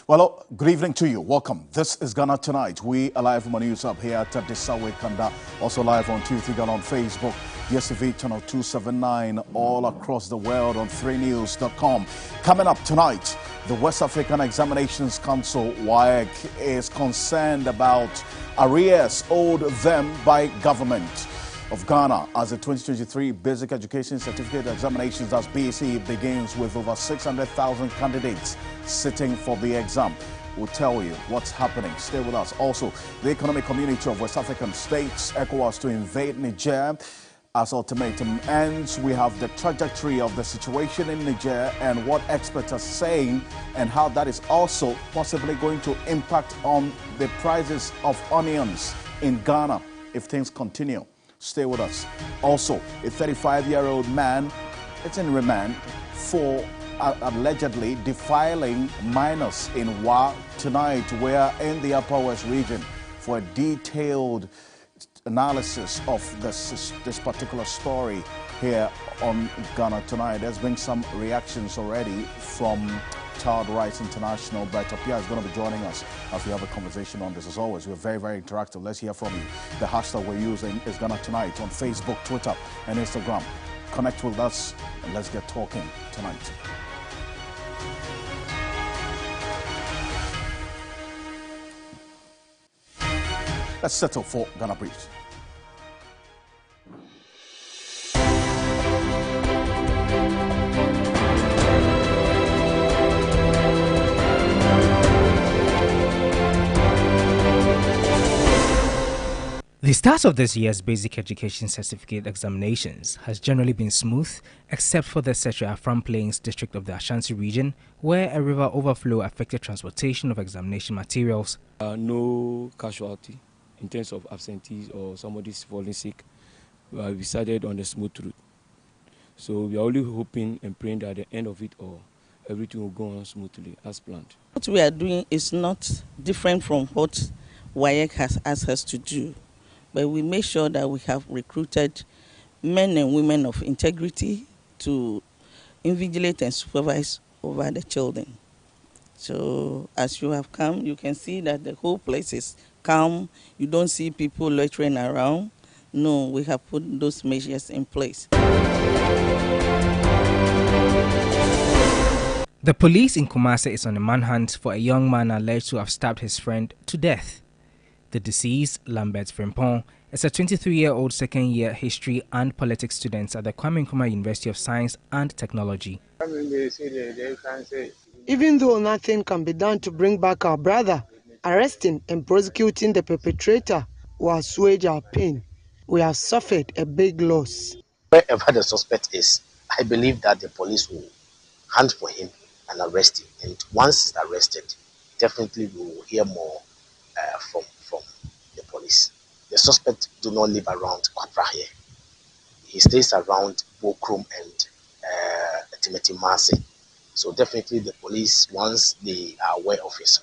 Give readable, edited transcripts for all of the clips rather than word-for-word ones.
Well, good evening to you. Welcome. This is Ghana Tonight. We are live from our news up here at Desawe Kanda. Also live on 2 Ghana on Facebook. DSTV channel 279 all across the world on 3news.com. Coming up tonight, the West African Examinations Council, WAEC, is concerned about arrears owed them by government of Ghana as the 2023 Basic Education Certificate Examinations, that's BEC, begins with over 600,000 candidates sitting for the exam. We'll tell you what's happening. Stay with us. Also, the Economic Community of West African States, ECOWAS, to invade Niger as ultimatum ends. We have the trajectory of the situation in Niger and what experts are saying and how that is also possibly going to impact on the prices of onions in Ghana if things continue. Stay with us. Also, a 35-year-old man is in remand for allegedly defiling minors in Wa tonight. We're in the Upper West region for a detailed analysis of this particular story here on Ghana Tonight. There's been some reactions already from Child Rights International, but Tapia is going to be joining us as we have a conversation on this. As always, we're very, very interactive. Let's hear from you. The hashtag we're using is Ghana Tonight on Facebook, Twitter, and Instagram. Connect with us and let's get talking tonight. Let's settle for Ghana Briefs. The start of this year's Basic Education Certificate examinations has generally been smooth, except for the Setra Afram Plains district of the Ashanti region, where a river overflow affected transportation of examination materials. No casualty in terms of absentees or somebody's falling sick. We decided on the smooth route. So we are only hoping and praying that at the end of it all, everything will go on smoothly as planned. What we are doing is not different from what WAEC has asked us to do. But we make sure that we have recruited men and women of integrity to invigilate and supervise over the children. So as you have come, you can see that the whole place is calm. You don't see people loitering around. No, we have put those measures in place. The police in Kumasi is on a manhunt for a young man alleged to have stabbed his friend to death. The deceased, Lambert Frimpong, is a 23-year-old second-year history and politics student at the Kwame Nkrumah University of Science and Technology. Even though nothing can be done to bring back our brother, arresting and prosecuting the perpetrator will assuage our pain. We have suffered a big loss. Wherever the suspect is, I believe that the police will hunt for him and arrest him. And once he's arrested, definitely we will hear more from the police. The suspect do not live around Kwapra here. He stays around Bokrum and Timothy Masi. So definitely the police, once they are aware of his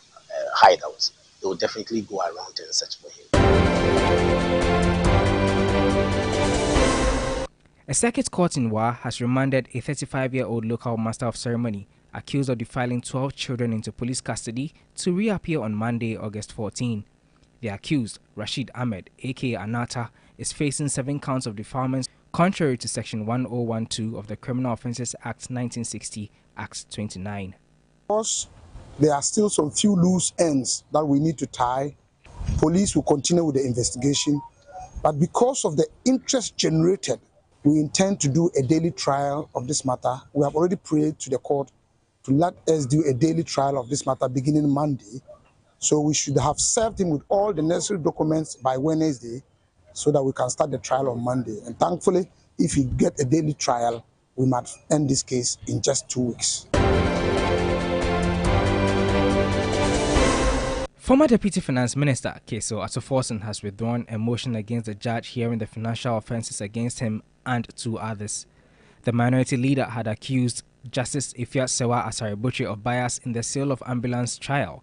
hideouts, they will definitely go around and search for him. A circuit court in Wa has remanded a 35-year-old local master of ceremony accused of defiling 12 children into police custody to reappear on Monday, August 14. The accused, Rashid Ahmed, aka Anata, is facing 7 counts of defilement contrary to Section 1012 of the Criminal Offences Act 1960, Act 29. Because there are still some few loose ends that we need to tie, police will continue with the investigation. But because of the interest generated, we intend to do a daily trial of this matter. We have already prayed to the court to let us do a daily trial of this matter beginning Monday. So we should have served him with all the necessary documents by Wednesday so that we can start the trial on Monday. And thankfully, if we get a daily trial, we might end this case in just 2 weeks. Former Deputy Finance Minister Keso Atoforson has withdrawn a motion against the judge hearing the financial offences against him and 2 others. The minority leader had accused Justice Ifya Sewa Asaribuchi of bias in the sale of ambulance trial.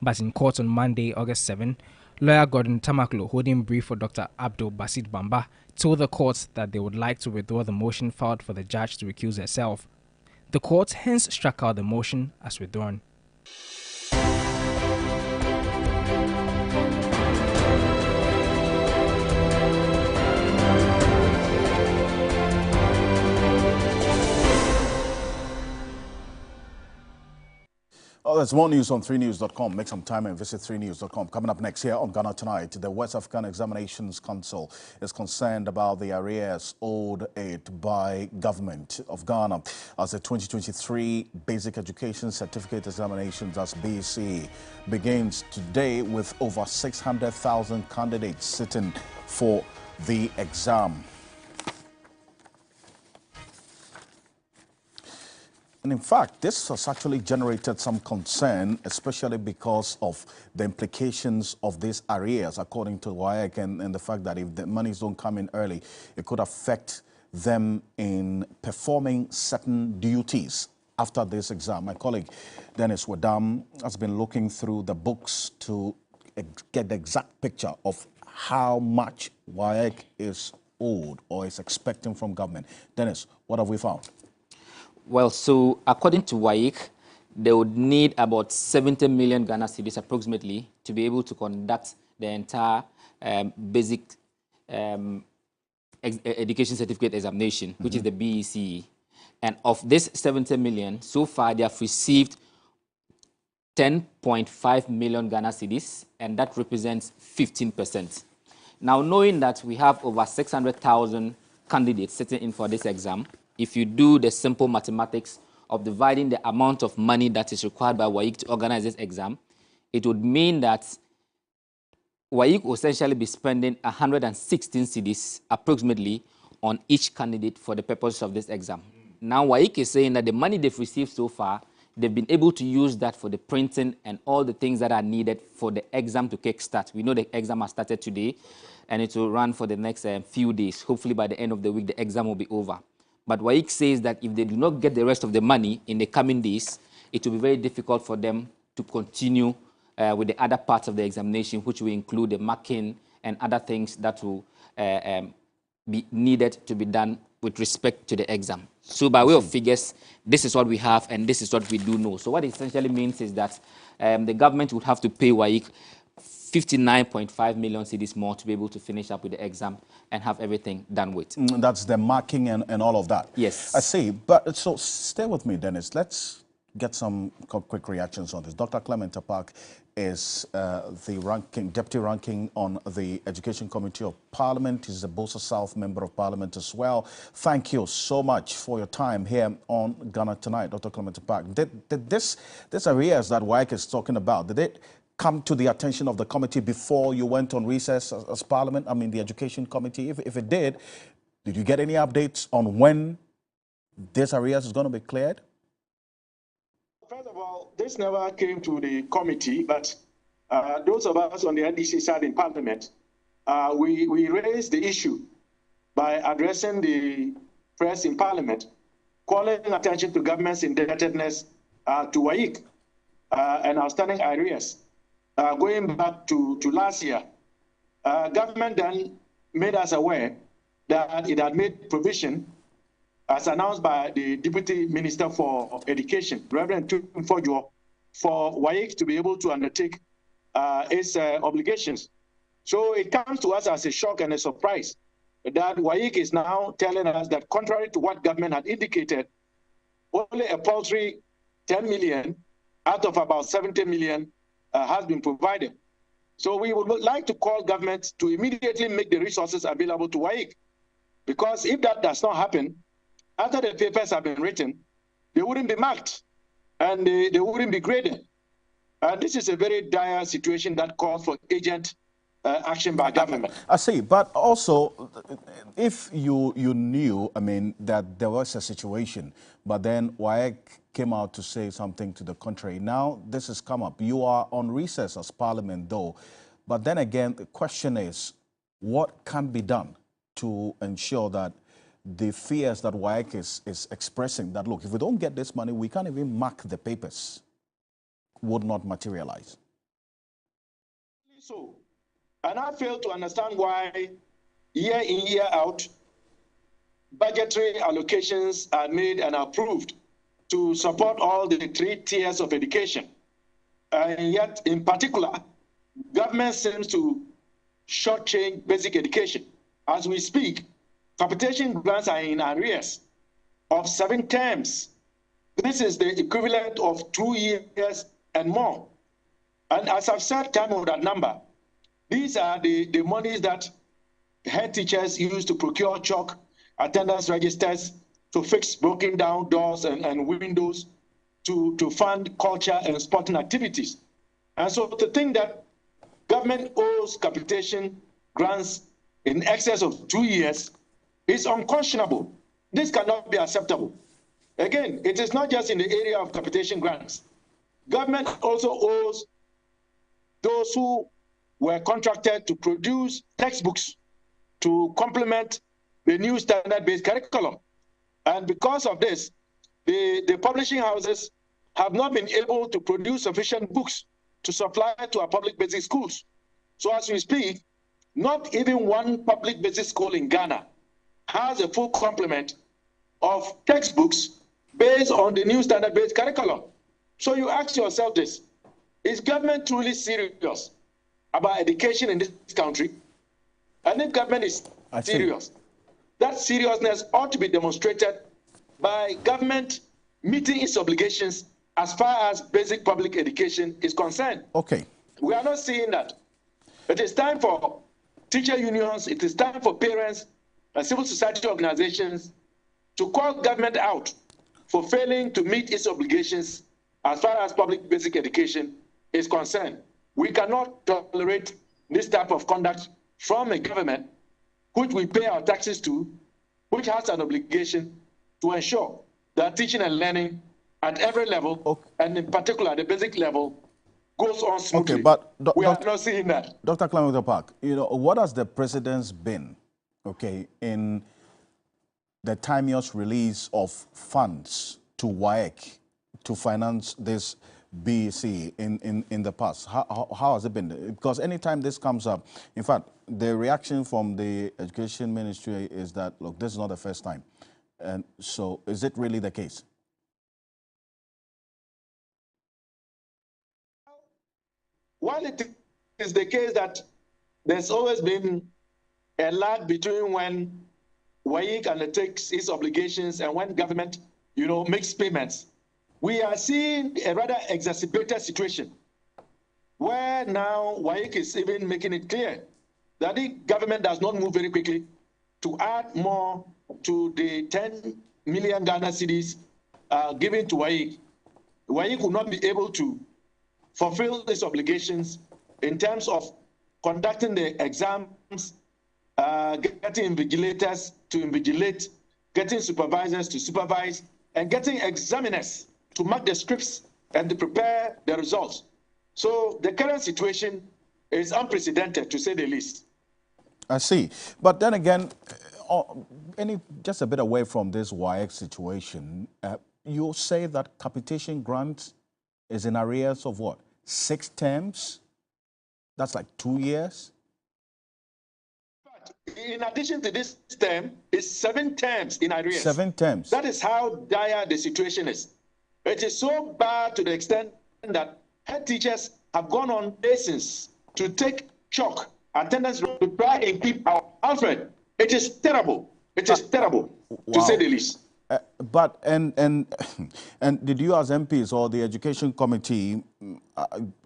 But in court on Monday, August 7, lawyer Gordon Tamaklo, holding brief for Dr. Abdul Basit Bamba, told the court that they would like to withdraw the motion filed for the judge to recuse herself. The court hence struck out the motion as withdrawn. Well, there's more news on 3news.com. Make some time and visit 3news.com. Coming up next here on Ghana Tonight, the West African Examinations Council is concerned about the arrears owed it by government of Ghana as the 2023 Basic Education Certificate Examinations, as BCE, begins today with over 600,000 candidates sitting for the exam. And in fact, this has actually generated some concern, especially because of the implications of these arrears, according to WAEC, and the fact that if the monies don't come in early, it could affect them in performing certain duties after this exam. My colleague, Dennis Wadam, has been looking through the books to get the exact picture of how much WAEC is owed or is expecting from government. Dennis, what have we found? Well, so according to WAEC, they would need about 70 million Ghana cedis approximately to be able to conduct the entire basic education certificate examination, which is the BECE. And of this 70 million, so far they have received 10.5 million Ghana cedis, and that represents 15%. Now, knowing that we have over 600,000 candidates sitting in for this exam, if you do the simple mathematics of dividing the amount of money that is required by WAEC to organize this exam, it would mean that WAEC will essentially be spending 116 cedis approximately on each candidate for the purpose of this exam. Now, WAEC is saying that the money they've received so far, they've been able to use that for the printing and all the things that are needed for the exam to kickstart. We know the exam has started today, and it will run for the next few days. Hopefully, by the end of the week, the exam will be over. But WAEC says that if they do not get the rest of the money in the coming days, it will be very difficult for them to continue with the other parts of the examination, which will include the marking and other things that will be needed to be done with respect to the exam. So by way of figures, this is what we have and this is what we do know. So what it essentially means is that the government would have to pay WAEC 59.5 million cedis more to be able to finish up with the exam and have everything done with. That's the marking and all of that. Yes. I see. But so stay with me, Dennis. Let's get some quick reactions on this. Dr. Clement Apak is the deputy ranking on the Education Committee of Parliament. He's a Bosa South Member of Parliament as well. Thank you so much for your time here on Ghana Tonight, Dr. Clement Apak. Did this arrears that WAEC is talking about, did it come to the attention of the committee before you went on recess as Parliament, I mean the Education Committee? If it did you get any updates on when this arrears is going to be cleared? First of all, this never came to the committee, but those of us on the NDC side in Parliament, we raised the issue by addressing the press in Parliament, calling attention to government's indebtedness to WAEC and outstanding arrears. Going back to last year, government then made us aware that it had made provision, as announced by the Deputy Minister for Education, Reverend Tumfojo, for WAEC to be able to undertake its obligations. So it comes to us as a shock and a surprise that WAEC is now telling us that, contrary to what government had indicated, only a paltry 10 million out of about 70 million has been provided. So we would like to call government to immediately make the resources available to WAEC, because if that does not happen, after the papers have been written, they wouldn't be marked and they wouldn't be graded. This is a very dire situation that calls for urgent action by government. I see, but also, if you knew, I mean, that there was a situation, but then WAEC came out to say something to the contrary. Now this has come up. You are on recess as Parliament, though, but then again, the question is, what can be done to ensure that the fears that WAEC is expressing, that, look, if we don't get this money, we can't even mark the papers, would not materialize? So, and I fail to understand why, year in, year out, budgetary allocations are made and approved to support all the 3 tiers of education. And yet, in particular, government seems to shortchange basic education. As we speak, computation grants are in arrears of 7 terms. This is the equivalent of 2 years and more. And as I've said, time without number, these are the monies that head teachers use to procure chalk, attendance registers, to fix broken down doors and windows, to fund culture and sporting activities. And so to think that government owes capitation grants in excess of 2 years is unconscionable. This cannot be acceptable. Again, it is not just in the area of capitation grants. Government also owes those who were contracted to produce textbooks to complement the new standard-based curriculum. And because of this, the publishing houses have not been able to produce sufficient books to supply to our public basic schools. So as we speak, not even one public basic school in Ghana has a full complement of textbooks based on the new standard-based curriculum. So you ask yourself this, is government truly serious about education in this country? And if government is serious, that seriousness ought to be demonstrated by government meeting its obligations as far as basic public education is concerned. Okay. We are not seeing that. It is time for teacher unions, it is time for parents and civil society organizations to call government out for failing to meet its obligations as far as public basic education is concerned. We cannot tolerate this type of conduct from a government which we pay our taxes to, which has an obligation to ensure that teaching and learning at every level, and in particular the basic level, goes on smoothly. Okay, but we are not seeing that. Dr. Clement Park, what has the precedence been, okay, in the timeous release of funds to WAEC to finance this BEC in the past? How has it been? Because anytime this comes up, in fact, the reaction from the Education Ministry is that, look, this is not the first time. And so is it really the case? While it is the case that there's always been a lag between when WAEC undertakes its obligations and when government, makes payments, we are seeing a rather exacerbated situation where now WAEC is even making it clear that the government does not move very quickly to add more to the 10 million Ghana cedis given to WAEC. WAEC will not be able to fulfill its obligations in terms of conducting the exams, getting invigilators to invigilate, getting supervisors to supervise, and getting examiners to mark the scripts and to prepare the results. So the current situation is unprecedented, to say the least. I see. But then again, just a bit away from this WAEC situation, you say that capitation grant is in arrears of what? 6 terms? That's like 2 years? In addition to this term, it's 7 terms in arrears. 7 terms. That is how dire the situation is. It is so bad to the extent that head teachers have gone on basis to take chalk attendance to try and keep our Alfred. It is terrible. It is terrible, to say the least. But did you as MPs or the Education Committee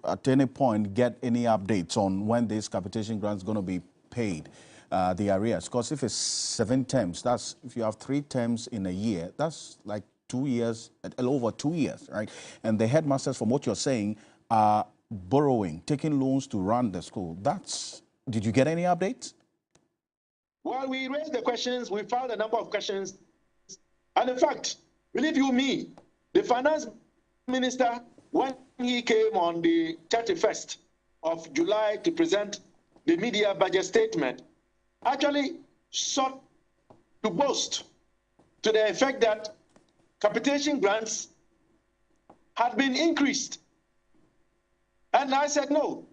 at any point get any updates on when this capitation grant is going to be paid, the arrears? Because if it's 7 terms, that's, if you have 3 terms in a year, that's like 2 years, a little over 2 years, right? And the headmasters, from what you're saying, are borrowing, taking loans to run the school. Did you get any updates? Well, we raised the questions, we filed a number of questions. And in fact, believe you me, the finance minister, when he came on the 31st of July to present the media budget statement, actually sought to boast to the effect that capitation grants had been increased. And I said, no,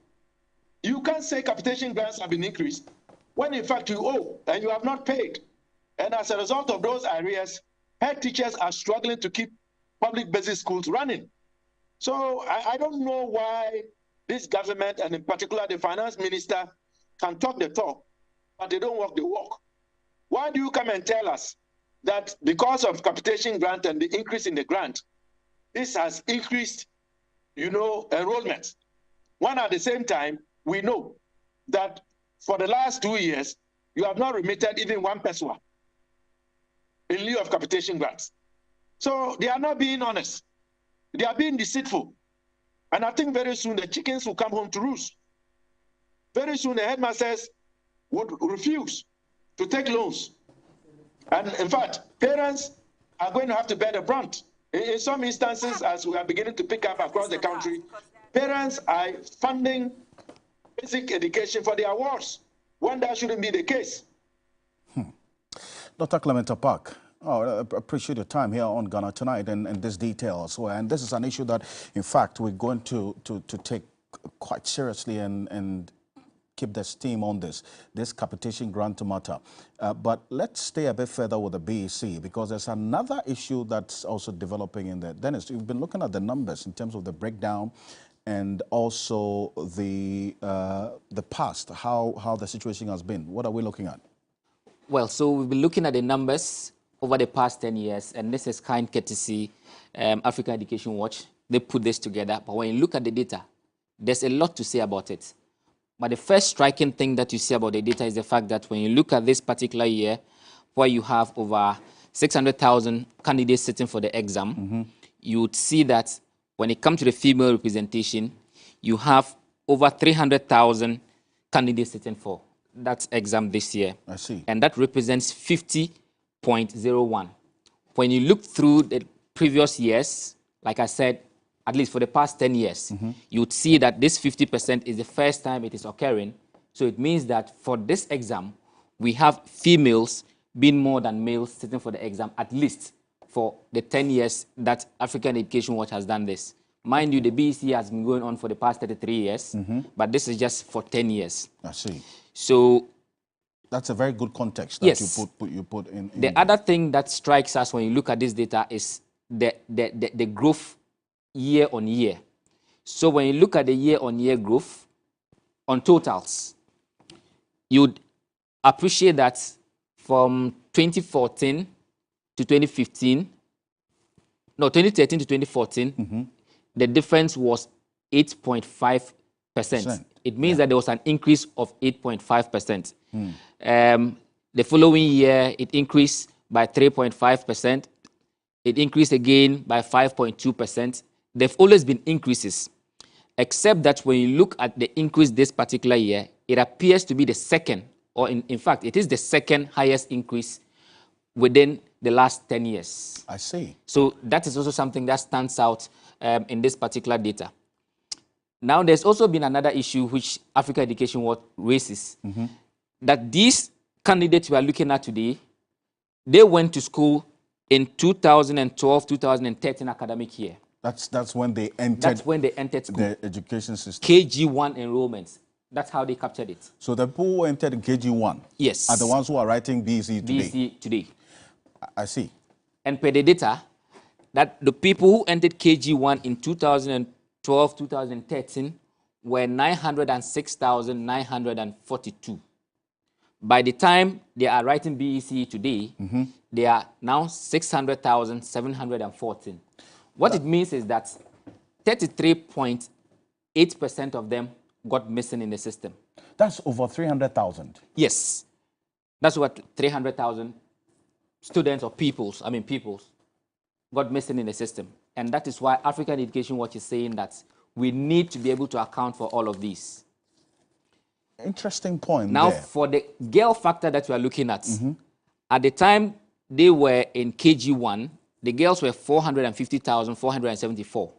you can't say capitation grants have been increased when in fact you owe and you have not paid. And as a result of those arrears, head teachers are struggling to keep public basic schools running. So I don't know why this government, and in particular the finance minister, can talk the talk, but they don't walk the walk. Why do you come and tell us that because of capitation grant and the increase in the grant, this has increased enrollment. One at the same time, we know that for the last 2 years, you have not remitted even 1 pesewa in lieu of capitation grants. So they are not being honest. They are being deceitful. And I think very soon the chickens will come home to roost. Very soon the headmasters would refuse to take loans. And in fact, parents are going to have to bear the brunt. In some instances, as we are beginning to pick up across the country, parents are funding basic education for their wards, when that shouldn't be the case. Dr. Clement Park, I appreciate your time here on Ghana Tonight and this detail as well. And this is an issue that, in fact, we're going to take quite seriously and keep the steam on this capitation grant matter. But let's stay a bit further with the BEC, because there's another issue that's also developing in there. Dennis, you've been looking at the numbers in terms of the breakdown and also the past, how the situation has been. What are we looking at? Well, so we've been looking at the numbers over the past 10 years, and this is kind courtesy African Education Watch. They put this together, but when you look at the data, there's a lot to say about it. But the first striking thing that you see about the data is the fact that when you look at this particular year, where you have over 600,000 candidates sitting for the exam, you would see that when it comes to the female representation, you have over 300,000 candidates sitting for that exam this year. I see. And that represents 50.01. When you look through the previous years, like I said, at least for the past 10 years, you would see that this 50% is the first time it is occurring. So it means that for this exam, we have females being more than males sitting for the exam, at least for the 10 years that African Education Watch has done this. Mind you, the BEC has been going on for the past 33 years, but this is just for 10 years. I see. So that's a very good context that you put in. The other thing that strikes us when you look at this data is the growth year on year. So when you look at the year on year growth on totals, you'd appreciate that from 2014 to 2015, no, 2013 to 2014, the difference was 8.5%. It means that there was an increase of 8.5%. The following year, it increased by 3.5%. It increased again by 5.2%. There have always been increases, except that when you look at the increase this particular year, it appears to be the second, or in fact, it is the second highest increase within the last 10 years. I see. So that is also something that stands out in this particular data. Now, there's also been another issue which African Education Watch raises, that these candidates we are looking at today, they went to school in 2012-2013 academic year. That's when they entered. That's when they entered school. The education system. KG1 enrollments. That's how they captured it. So the people who entered in KG1, yes, are the ones who are writing BEC today. BEC today. I see. And per the data, that the people who entered KG1 in 2012-2013 were 906,942. By the time they are writing BEC today, they are now 600,714. What it means is that 33.8% of them got missing in the system. That's over 300,000. Yes. That's what 300,000 students or peoples got missing in the system. And that is why African Education Watch is saying that we need to be able to account for all of these. Interesting point. Now, there. for the girl factor that we are looking at, at the time they were in KG1, the girls were 450,474.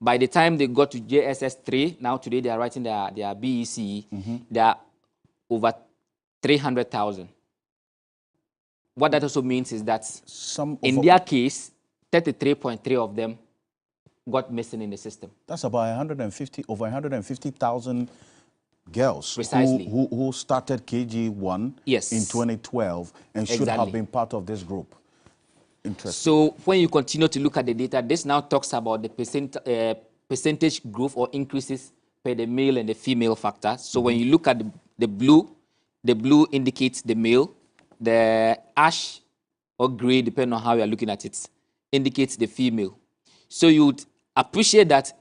By the time they got to JSS 3, now today they are writing their BEC, they are over 300,000. What that also means is that in their case, 33.3 of them got missing in the system. That's about over 150,000 girls who started KG1 in 2012 and should have been part of this group. Interesting. So when you continue to look at the data, this now talks about the percentage growth or increases per the male and the female factor. So when you look at the blue indicates the male, the ash or gray, depending on how you are looking at it, indicates the female. So you would appreciate that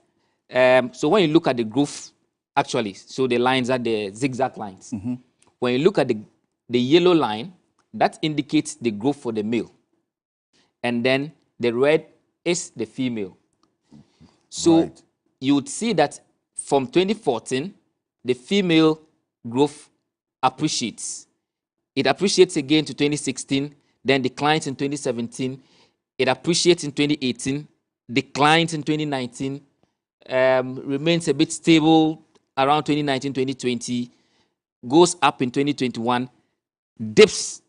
So when you look at the growth, actually, so the lines are the zigzag lines. When you look at the yellow line, that indicates the growth for the male. And then the red is the female. So you would see that from 2014, the female growth appreciates. It appreciates again to 2016, then declines in 2017. It appreciates in 2018, declines in 2019, remains a bit stable around 2019, 2020, goes up in 2021, dips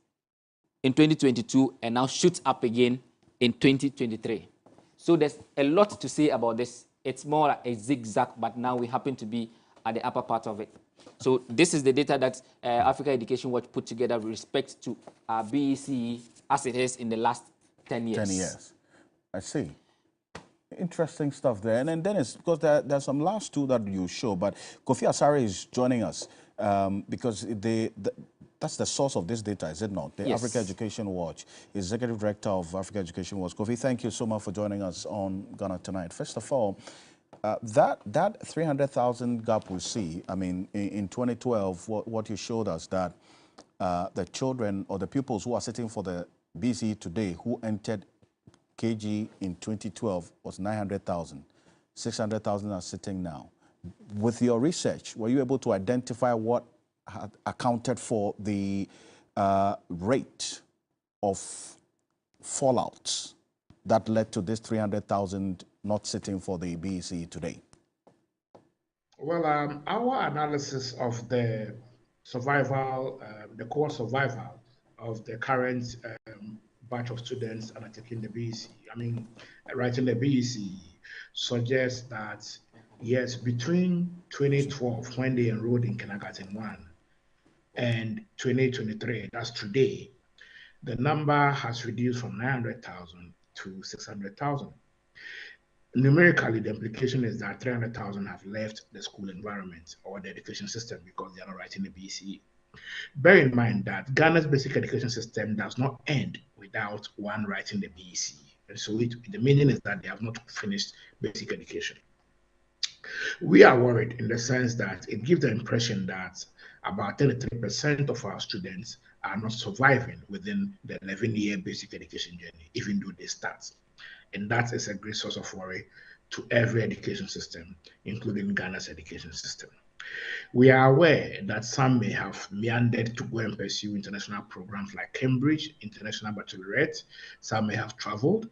in 2022, and now shoots up again in 2023. So there's a lot to say about this. It's more like a zigzag, but now we happen to be at the upper part of it. So this is the data that Africa Education Watch put together with respect to BECE as it is in the last 10 years. 10 years. I see. Interesting stuff there. And then Dennis, because there's some last two that you show, but Kofi Asare is joining us because that's the source of this data, is it not? The Africa Education Watch, Executive Director of Africa Education Watch. Kofi, thank you so much for joining us on Ghana Tonight. First of all, that 300,000 gap we see, I mean, in 2012, what you showed us that the children or the pupils who are sitting for the BCE today who entered KG in 2012 was 900,000. 600,000 are sitting now. With your research, were you able to identify what had accounted for the rate of fallouts that led to this 300,000 not sitting for the BEC today? Well, our analysis of the survival, the core survival of the current batch of students undertaking the BEC, writing the BEC, suggests that, yes, between 2012, when they enrolled in kindergarten 1, and 2023, that's today, the number has reduced from 900,000 to 600,000. Numerically, the implication is that 300,000 have left the school environment or the education system because they are not writing the BCE. Bear in mind that Ghana's basic education system does not end without one writing the BEC. And so the meaning is that they have not finished basic education. We are worried in the sense that it gives the impression that about 33% of our students are not surviving within the 11-year basic education journey, even though they start. And that is a great source of worry to every education system, including Ghana's education system. We are aware that some may have meandered to go and pursue international programs like Cambridge, International Baccalaureate. Some may have traveled.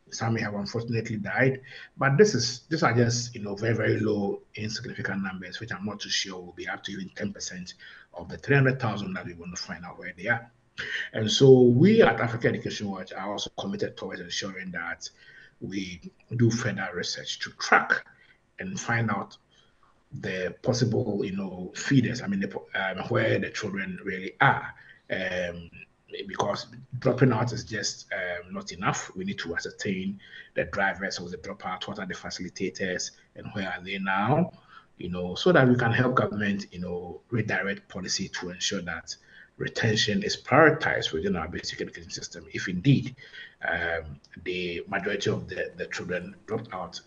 Some may have unfortunately died. But these are just very, very low, insignificant numbers, which I'm not too sure will be up to even 10% of the 300,000 that we want to find out where they are. And so we at Africa Education Watch are also committed towards ensuring that we do further research to track and find out the possible, feeders, where the children really are. Because dropping out is just not enough. We need to ascertain the drivers of the dropout, what are the facilitators, and where are they now, so that we can help government, redirect policy to ensure that retention is prioritized within our basic education system, if indeed the majority of the children dropped out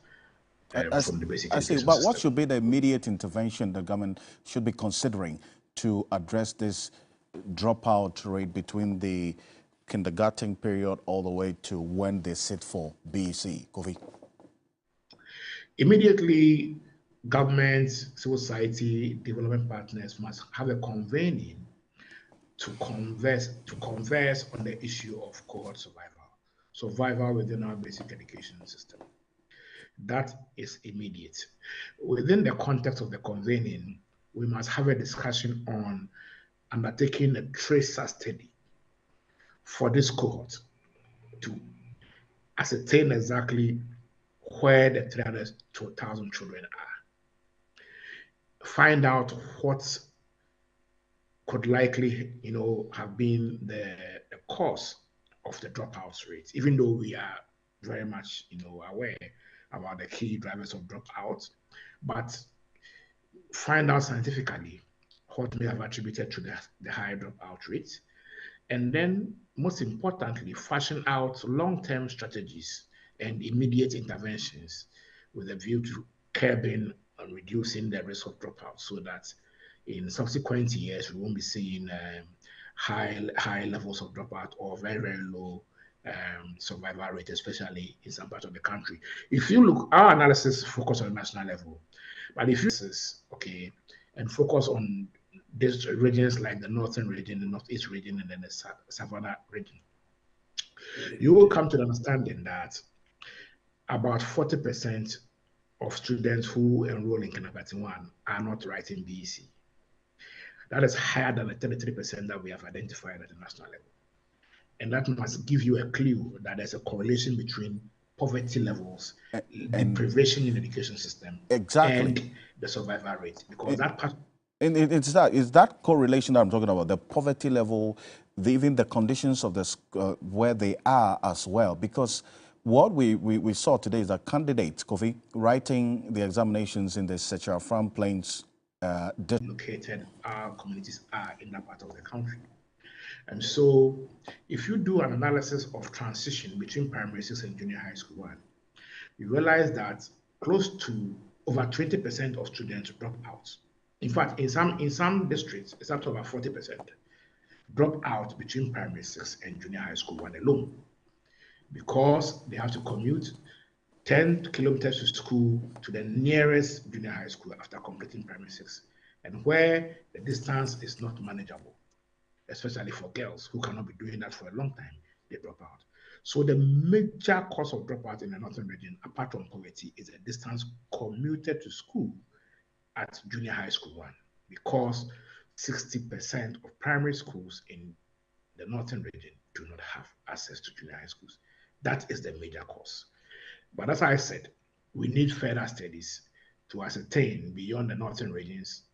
from the basic education system. But what should be the immediate intervention the government should be considering to address this dropout rate between the kindergarten period all the way to when they sit for BEC? Kofi? Immediately, government, civil society, development partners must have a convening to converse on the issue of cohort survival within our basic education system. That is immediate. Within the context of the convening, we must have a discussion on undertaking a tracer study for this cohort to ascertain exactly where the 300,000 children are. Find out what could likely, have been the cause of the dropout rate, even though we are very much, aware about the key drivers of dropout, but find out scientifically what may have attributed to the high dropout rate, and then, most importantly, fashion out long-term strategies and immediate interventions with a view to curbing and reducing the risk of dropout so that in subsequent years we won't be seeing high levels of dropout or very low survival rate, especially in some parts of the country. If you look, our analysis focus on national level, but if you okay, and focus on these regions like the northern region, the northeast region, and then the savannah region, you will come to the understanding that about 40% of students who enroll in kindergarten 1 are not writing BEC. That is higher than the 33% that we have identified at the national level. And that must give you a clue that there's a correlation between poverty levels, deprivation in the education system, and the survival rate. Because that part... It's that correlation that I'm talking about, the poverty level, even the conditions of the where they are as well. Because what we saw today is that candidates, Kofi, writing the examinations in the Sechara Fram Plains located our communities are in that part of the country. And so if you do an analysis of transition between primary 6 and junior high school 1, you realize that close to over 20% of students drop out. In fact, in some districts, it's up to about 40% drop out between primary 6 and junior high school 1 alone, because they have to commute 10 kilometers to school to the nearest junior high school after completing primary 6, and where the distance is not manageable, especially for girls who cannot be doing that for a long time, they drop out. So the major cause of dropout in the northern region, apart from poverty, is the distance commuted to school at junior high school 1, because 60% of primary schools in the northern region do not have access to junior high schools. That is the major cause. But as I said, we need further studies to ascertain beyond the northern regions,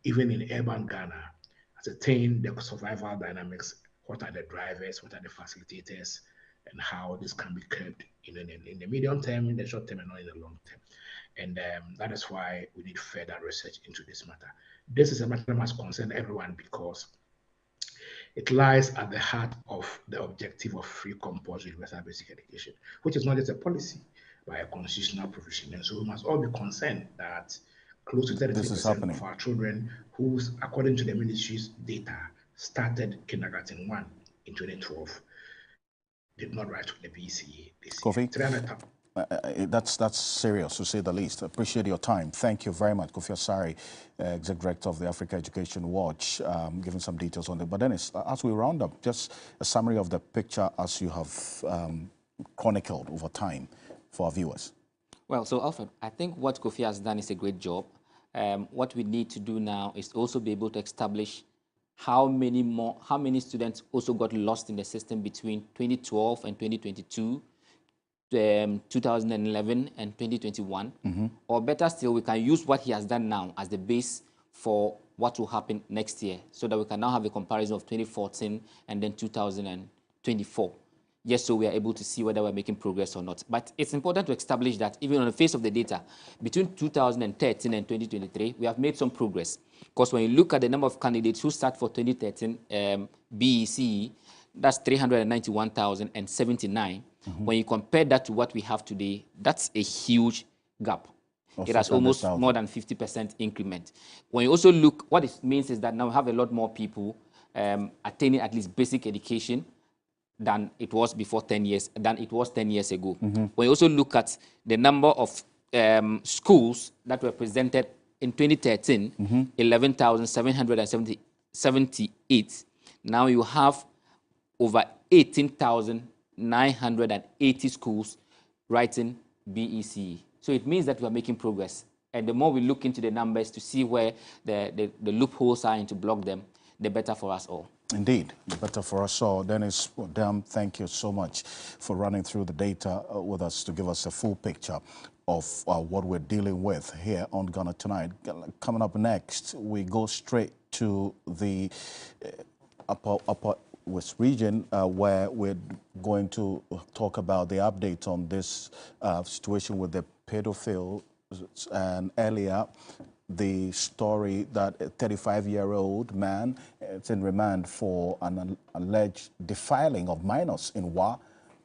even in urban Ghana, ascertain the survival dynamics, what are the drivers, what are the facilitators, and how this can be curbed in the medium term, in the short term, and not in the long term. And that is why we need further research into this matter. This is a matter that must concern everyone, because it lies at the heart of the objective of free compulsory universal basic education, which is not just a policy, but a constitutional provision. And so we must all be concerned that close to 33% of our children who, according to the ministry's data, started kindergarten 1 in 2012, did not write to the BCA this year. That's serious, to say the least. I appreciate your time. Thank you very much, Kofi Asare, Executive Director of the Africa Education Watch, giving some details on it. But Dennis, as we round up, just a summary of the picture as you have chronicled over time for our viewers. Well, so Alfred, I think what Kofi has done is a great job. What we need to do now is also be able to establish how many students also got lost in the system between 2012 and 2022, 2011 and 2021. Or better still, we can use what he has done now as the base for what will happen next year, so that we can now have a comparison of 2014 and then 2024. Just so we are able to see whether we're making progress or not. But it's important to establish that even on the face of the data, between 2013 and 2023, we have made some progress. Because when you look at the number of candidates who start for 2013 BEC, that's 391,079. When you compare that to what we have today, that's a huge gap. It has almost more than 50% increment. When you also look, what it means is that now we have a lot more people attaining at least basic education than it was before 10 years, than it was 10 years ago. When you also look at the number of schools that were presented in 2013, 11,778. Now you have over 18,980 schools writing BEC. So it means that we are making progress. And the more we look into the numbers to see where the loopholes are and to block them, the better for us all. Indeed, the better for us all. Dennis, thank you so much for running through the data with us to give us a full picture of what we're dealing with here on Ghana Tonight. Coming up next, we go straight to the upper West region, where we're going to talk about the update on this situation with the pedophile, and earlier the story that a 35-year-old man is in remand for an alleged defiling of minors in Wa.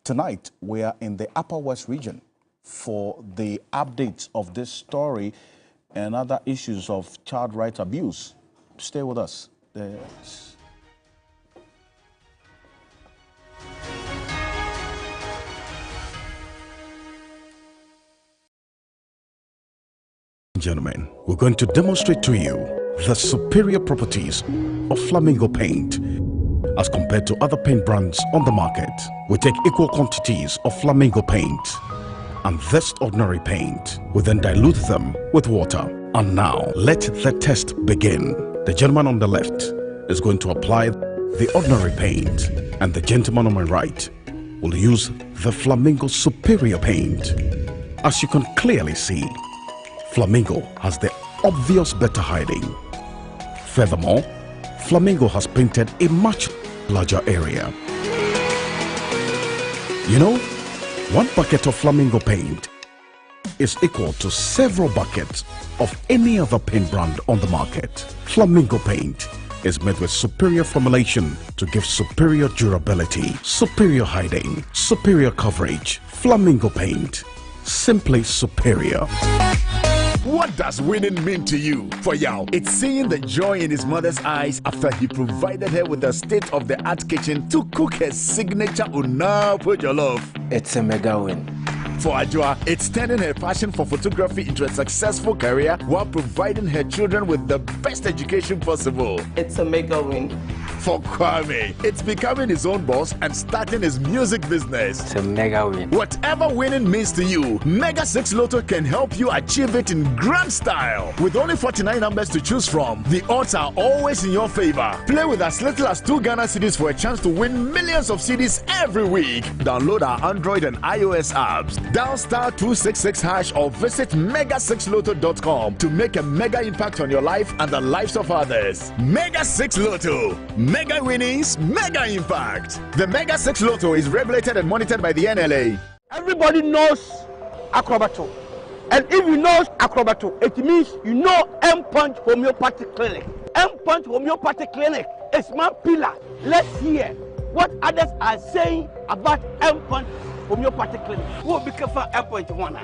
Tonight, we are in the Upper West region, for the updates of this story and other issues of child rights abuse. Stay with us. Gentlemen, we're going to demonstrate to you the superior properties of Flamingo paint as compared to other paint brands on the market. We take equal quantities of Flamingo paint and this ordinary paint. We then dilute them with water. And now, let the test begin. The gentleman on the left is going to apply the ordinary paint, and the gentleman on my right will use the Flamingo superior paint. As you can clearly see, Flamingo has the obvious better hiding. Furthermore, Flamingo has painted a much larger area. You know, one bucket of Flamingo paint is equal to several buckets of any other paint brand on the market. Flamingo paint is made with superior formulation to give superior durability, superior hiding, superior coverage. Flamingo paint, simply superior. What does winning mean to you? For Yao, it's seeing the joy in his mother's eyes after he provided her with a state-of-the-art kitchen to cook her signature Unapo jollof. It's a mega win. For Ajua, it's turning her passion for photography into a successful career while providing her children with the best education possible. It's a mega win. For Kwame, it's becoming his own boss and starting his music business. It's a mega win. Whatever winning means to you, Mega 6 Lotto can help you achieve it in grand style. With only 49 numbers to choose from, the odds are always in your favor. Play with as little as 2 Ghana cedis for a chance to win millions of cedis every week. Download our Android and iOS apps. Dial *266# or visit mega6lotto.com to make a mega impact on your life and the lives of others. Mega 6 Lotto. Mega winnings, mega impact. The Mega 6 Lotto is regulated and monitored by the NLA. Everybody knows Acrobato. And if you know Acrobato, it means you know M-Punch Homeopathic Clinic. M-Punch Homeopathic Clinic is my pillar. Let's hear what others are saying about M-Punch Homeopathic Clinic. Who will be careful M-Punch one?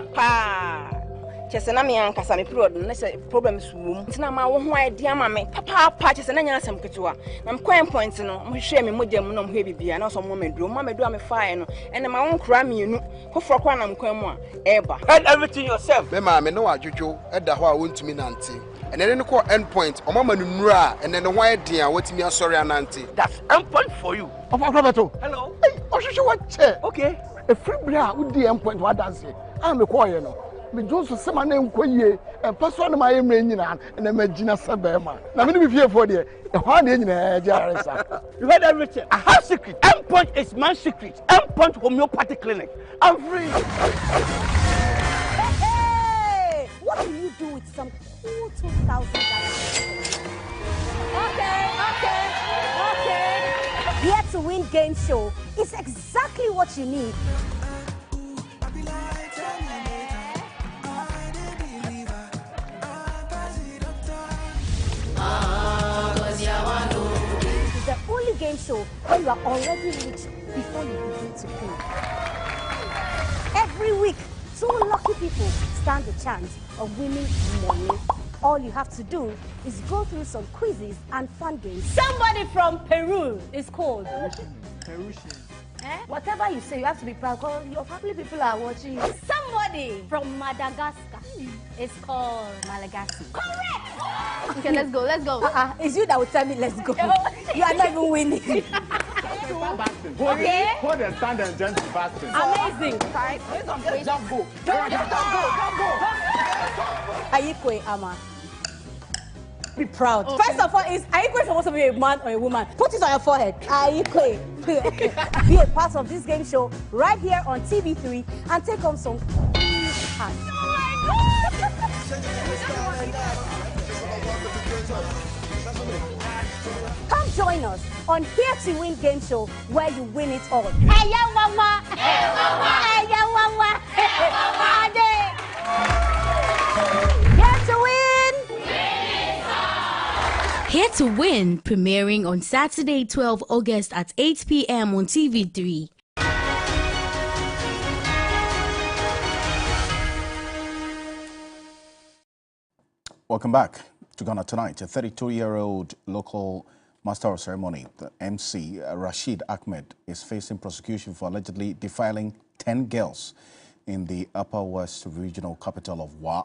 Chesena me ankasa me period no say problems wom ntina ma wo ho idea ma me papa chesena nya asem ketewa na mkwan point no mo hwe me mogya mu no mo hwe bibia na so mo meduro me fae no ene ma won kra me nu foforo kwa na mkwan mu a eba head everything yourself me ma me no adwodwo eda ho a wontumi nante ene ne ko end point o mama nuru a ene ne ho idea watimi asori anante. That's end point for you. Of Acrobato. Hello. Hey, ohwehwe what che. Okay. A free bra wo di end point wa dance am me ko ye no me Johnson sema na enkoyie e paso na ma yemre nyina na magina sebema na me no be fie for de e ho na nyina jaresa. You heard everything. I have secret. M-Punch is my secret. M-Punch Homeopathic Clinic. I'm free. Hey, what do you do with some cool $2,000? Okay. Here to Win game show is exactly what you need. The only game show where you are already rich before you begin to play. Every week, 2 lucky people stand a chance of winning money. All you have to do is go through some quizzes and fun games. Somebody from Peru is called Perusian. Whatever you say, you have to be proud because your family people are watching you. Somebody from Madagascar is called Malagasy. Correct! Okay, let's go, let's go. It's you that will tell me let's go. You are not even winning. Okay? Hold and stand and jump fasting. Amazing. Jump go. Ayikwe Ama. Be proud. Oh, first of all, are you supposed to be a man or a woman? Put it on your forehead. Be a part of this game show right here on TV3 and take home some cash. Come join us on Here to Win game show where you win it all. Hey, yo, mama. Hey, mama. Hey, yo, mama. Hey, mama. Here to Win. Here to Win, premiering on Saturday, 12 August at 8 p.m. on TV3. Welcome back to Ghana Tonight. A 32-year-old local master of ceremony, the MC, Rashid Ahmed, is facing prosecution for allegedly defiling 10 girls in the Upper West regional capital of Wa.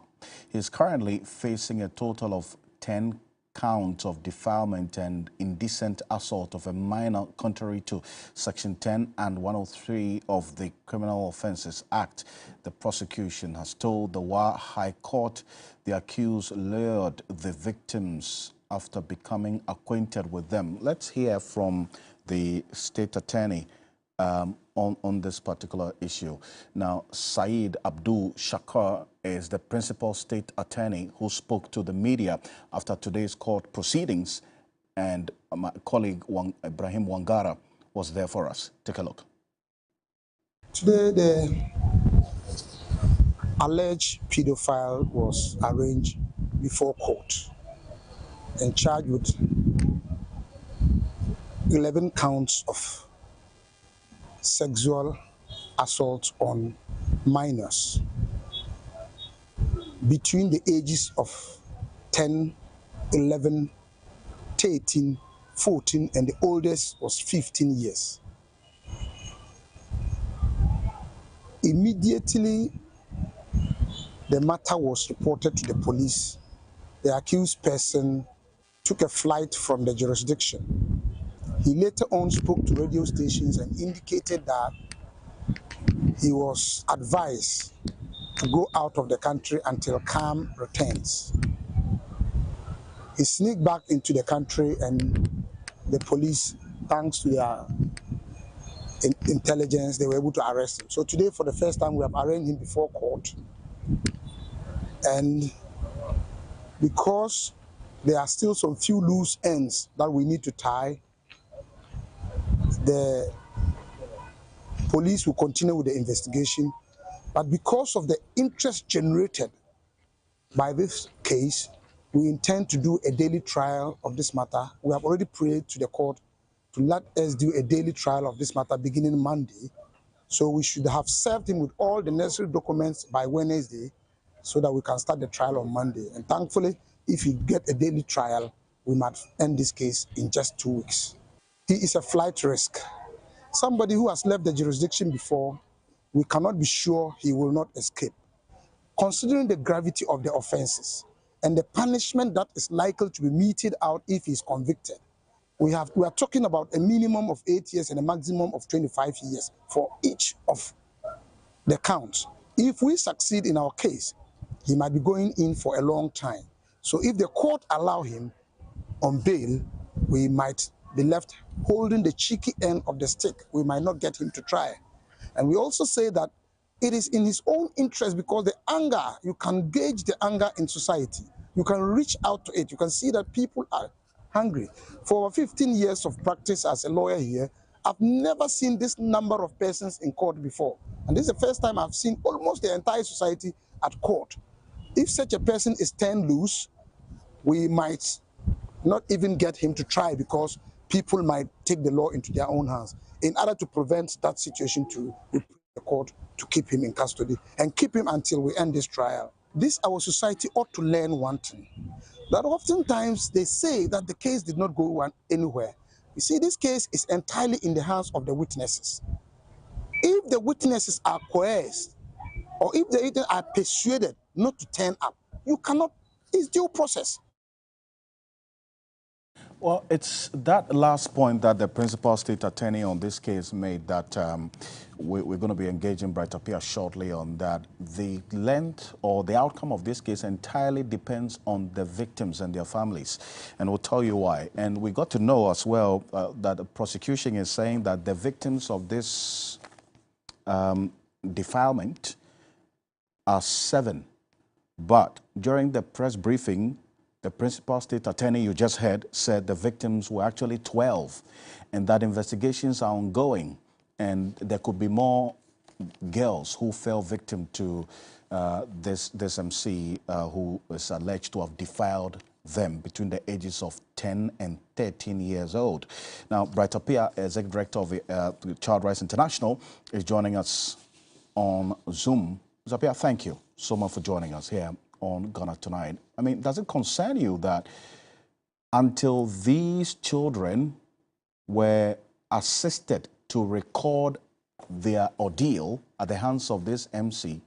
He is currently facing a total of 10 counts of defilement and indecent assault of a minor contrary to Section 10 and 103 of the Criminal Offences Act. The prosecution has told the Wa High Court the accused lured the victims after becoming acquainted with them. Let's hear from the state attorney on this particular issue. Now, Saeed Abdul Shakar is the principal state attorney who spoke to the media after today's court proceedings, and my colleague Ibrahim Wangara was there for us. Take a look. Today, the alleged pedophile was arraigned before court and charged with 11 counts of sexual assault on minors between the ages of 10, 11, 13, 14, and the oldest was 15 years. Immediately, the matter was reported to the police. The accused person took a flight from the jurisdiction. He later on spoke to radio stations and indicated that he was advised to go out of the country until calm returns. He sneaked back into the country, and the police, thanks to their intelligence, they were able to arrest him. So today, for the first time, we have arraigned him before court. And because there are still some few loose ends that we need to tie, the police will continue with the investigation. But because of the interest generated by this case, we intend to do a daily trial of this matter. We have already prayed to the court to let us do a daily trial of this matter beginning Monday. So we should have served him with all the necessary documents by Wednesday so that we can start the trial on Monday. And thankfully, if we get a daily trial, we might end this case in just 2 weeks. He is a flight risk. Somebody who has left the jurisdiction before, we cannot be sure he will not escape. Considering the gravity of the offenses and the punishment that is likely to be meted out if he is convicted, we are talking about a minimum of 8 years and a maximum of 25 years for each of the counts. If we succeed in our case, he might be going in for a long time. So if the court allow him on bail, we might be left holding the cheeky end of the stick. We might not get him to trial. And we also say that it is in his own interest, because the anger, you can gauge the anger in society. You can reach out to it. You can see that people are hungry. For over 15 years of practice as a lawyer here, I've never seen this number of persons in court before. And this is the first time I've seen almost the entire society at court. If such a person is turned loose, we might not even get him to try, because people might take the law into their own hands. In order to prevent that situation, we pray the court to keep him in custody and keep him until we end this trial. Our society ought to learn one thing, that oftentimes they say that the case did not go anywhere. You see, this case is entirely in the hands of the witnesses. If the witnesses are coerced, or if they are persuaded not to turn up, you cannot, it's due process. Well, it's that last point that the principal state attorney on this case made, that we're going to be engaging Bright Appear shortly on that. The length or the outcome of this case entirely depends on the victims and their families, and we'll tell you why. And we got to know as well that the prosecution is saying that the victims of this defilement are 7, but during the press briefing, the principal state attorney you just heard said the victims were actually 12, and that investigations are ongoing, and there could be more girls who fell victim to this MC who is alleged to have defiled them between the ages of 10 and 13 years old. Now, Bright Appear, Executive Director of Child Rights International, is joining us on Zoom. Appear, thank you so much for joining us here on Ghana Tonight. I mean, does it concern you that until these children were assisted to record their ordeal at the hands of this MC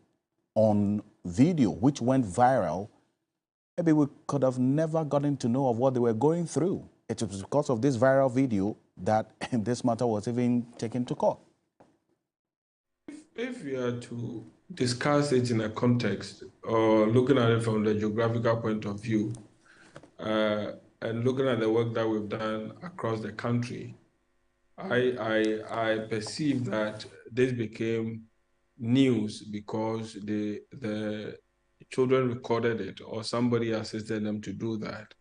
on video, which went viral, maybe we could have never gotten to know of what they were going through? It was because of this viral video that this matter was even taken to court. If we are to discuss it in a context or looking at it from the geographical point of view, and looking at the work that we've done across the country, I perceive that this became news because the children recorded it or somebody assisted them to do that.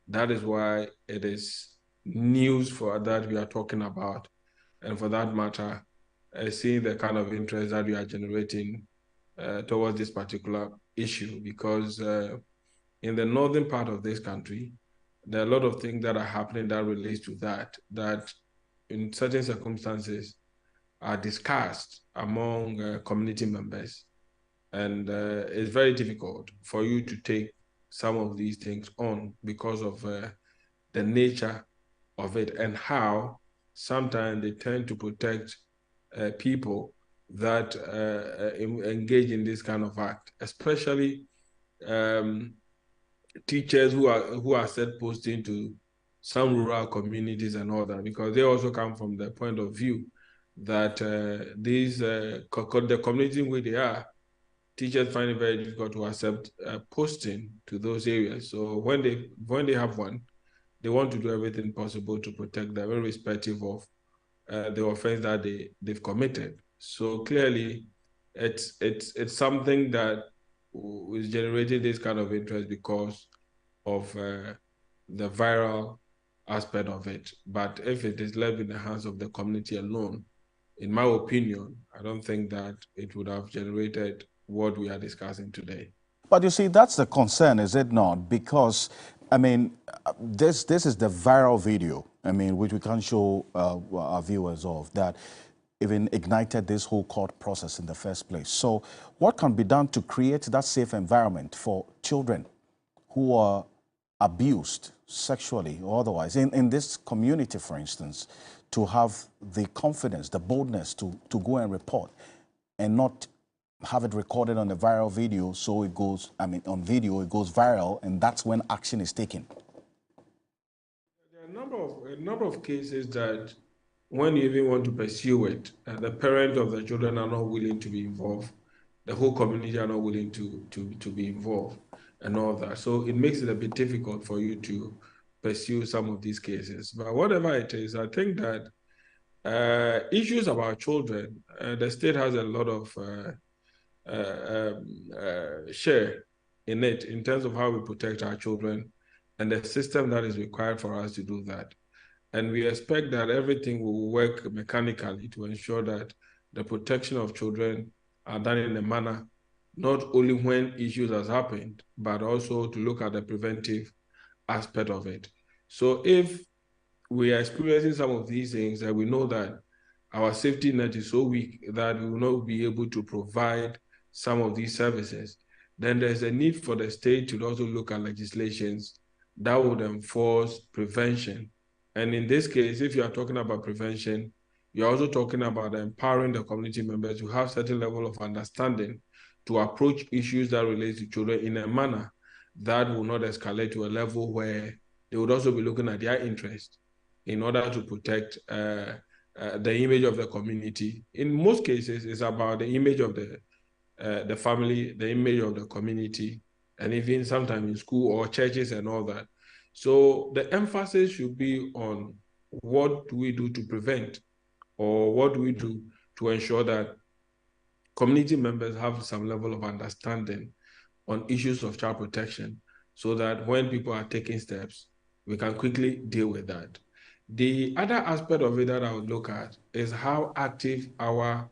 That is why it is news for that we are talking about. And for that matter, seeing the kind of interest that we are generating towards this particular issue, because in the northern part of this country, there are a lot of things that are happening that relates to that in certain circumstances are discussed among community members. And it's very difficult for you to take some of these things on because of the nature of it and how sometimes they tend to protect people that engage in this kind of act, especially teachers who are set posting to some rural communities and all that, because they also come from the point of view that the community where they are, teachers find it very difficult to accept posting to those areas. So when they have one, they want to do everything possible to protect them, irrespective of the offense that they've committed. So clearly, it's something that is generating this kind of interest because of the viral aspect of it. But if it is left in the hands of the community alone, in my opinion, I don't think that it would have generated what we are discussing today. But you see, that's the concern, is it not? Because, I mean, this is the viral video, I mean, which we can show our viewers of, that even ignited this whole court process in the first place. So what can be done to create that safe environment for children who are abused sexually or otherwise in this community, for instance, to have the confidence, the boldness to go and report and not have it recorded on the viral video, so it goes, I mean, on video, it goes viral, and that's when action is taken? There are a number of cases that when you even want to pursue it, the parents of the children are not willing to be involved. The whole community are not willing to be involved and all that. So it makes it a bit difficult for you to pursue some of these cases. But whatever it is, I think that issues about children, the state has a lot of share in it in terms of how we protect our children and the system that is required for us to do that. And we expect that everything will work mechanically to ensure that the protection of children are done in a manner, not only when issues has happened, but also to look at the preventive aspect of it. So if we are experiencing some of these things, and we know that our safety net is so weak that we will not be able to provide some of these services, then there's a need for the state to also look at legislations that would enforce prevention. And in this case, if you are talking about prevention, you're also talking about empowering the community members to have certain level of understanding to approach issues that relate to children in a manner that will not escalate to a level where they would also be looking at their interest in order to protect the image of the community. In most cases, it's about the image of the family, the image of the community, and even sometimes in school or churches and all that. So the emphasis should be on what do we do to prevent, or what do we do to ensure that community members have some level of understanding on issues of child protection, so that when people are taking steps, we can quickly deal with that. The other aspect of it that I would look at is how active our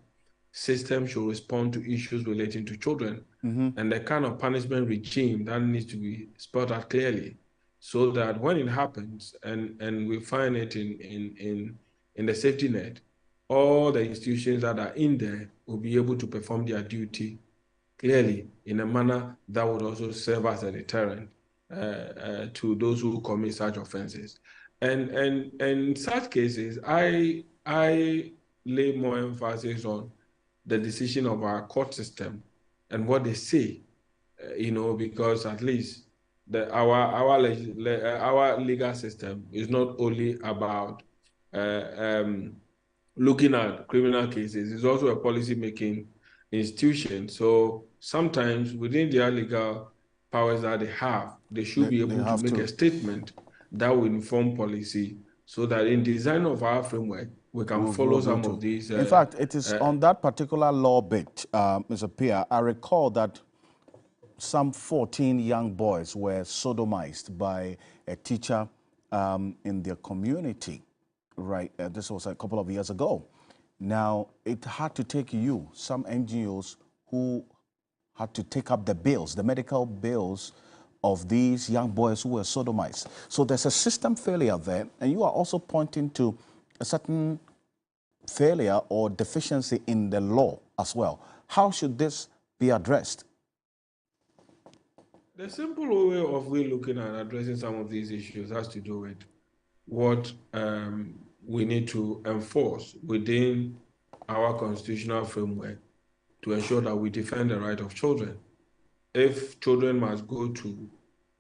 system should respond to issues relating to children, and the kind of punishment regime that needs to be spelled out clearly, so that when it happens and we find it in the safety net, all the institutions that are in there will be able to perform their duty clearly in a manner that would also serve as a deterrent to those who commit such offenses. And in such cases, I lay more emphasis on the decision of our court system and what they say, because at least our legal system is not only about looking at criminal cases, it's also a policy-making institution. So sometimes within their legal powers that they should be able to make a statement that will inform policy so that in design of our framework, we can follow some of these. In fact, it is on that particular law bit, Mr. Pia, I recall that some 14 young boys were sodomized by a teacher in their community, right? This was a couple of years ago. Now, it had to take some NGOs who had to take up the bills, the medical bills of these young boys who were sodomized. So there's a system failure there, and you are also pointing to a certain failure or deficiency in the law as well. How should this be addressed? The simple way of looking at addressing some of these issues has to do with what we need to enforce within our constitutional framework to ensure that we defend the right of children. If children must go to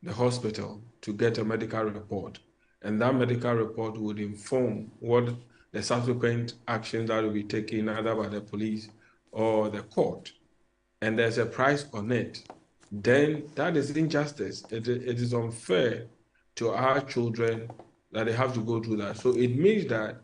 the hospital to get a medical report, and that medical report would inform what the subsequent actions that will be taken either by the police or the court, and there's a price on it, then that is injustice. It is unfair to our children that they have to go through that. So it means that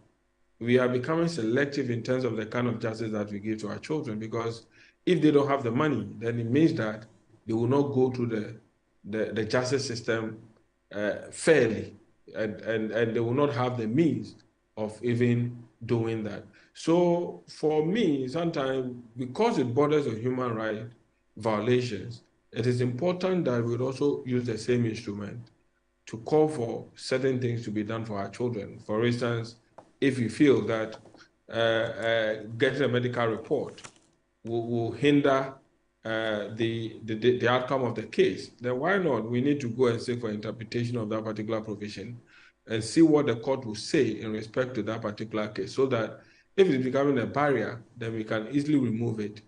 we are becoming selective in terms of the kind of justice that we give to our children, because if they don't have the money, then it means that they will not go through the justice system fairly, and they will not have the means of even doing that. So for me, sometimes, because it borders on human rights violations, it is important that we also use the same instrument to call for certain things to be done for our children. For instance, if you feel that getting a medical report will hinder the outcome of the case, then why not? We need to go and seek for interpretation of that particular provision and see what the court will say in respect to that particular case, so that if it's becoming a barrier, then we can easily remove it